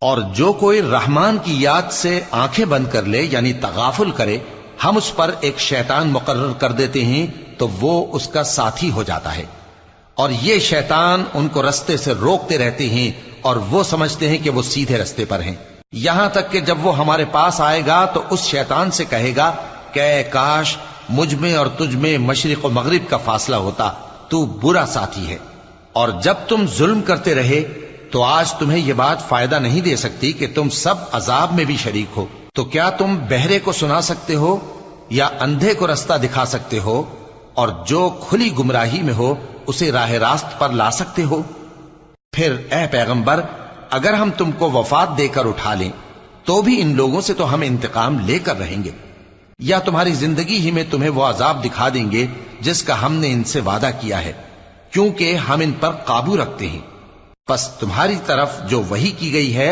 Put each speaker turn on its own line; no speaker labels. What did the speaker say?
اور جو کوئی رحمان کی یاد سے آنکھیں بند کر لے یعنی تغافل کرے، ہم اس پر ایک شیطان مقرر کر دیتے ہیں تو وہ اس کا ساتھی ہو جاتا ہے، اور یہ شیطان ان کو رستے سے روکتے رہتے ہیں اور وہ سمجھتے ہیں کہ وہ سیدھے رستے پر ہیں، یہاں تک کہ جب وہ ہمارے پاس آئے گا تو اس شیطان سے کہے گا کہ اے کاش مجھ میں اور تجھ میں مشرق و مغرب کا فاصلہ ہوتا، تو برا ساتھی ہے۔ اور جب تم ظلم کرتے رہے تو آج تمہیں یہ بات فائدہ نہیں دے سکتی کہ تم سب عذاب میں بھی شریک ہو، تو کیا تم بہرے کو سنا سکتے ہو یا اندھے کو رستہ دکھا سکتے ہو، اور جو کھلی گمراہی میں ہو اسے راہ راست پر لا سکتے ہو؟ پھر اے پیغمبر، اگر ہم تم کو وفات دے کر اٹھا لیں تو بھی ان لوگوں سے تو ہم انتقام لے کر رہیں گے، یا تمہاری زندگی ہی میں تمہیں وہ عذاب دکھا دیں گے جس کا ہم نے ان سے وعدہ کیا ہے، کیونکہ ہم ان پر قابو رکھتے ہیں۔ پس تمہاری طرف جو وحی کی گئی ہے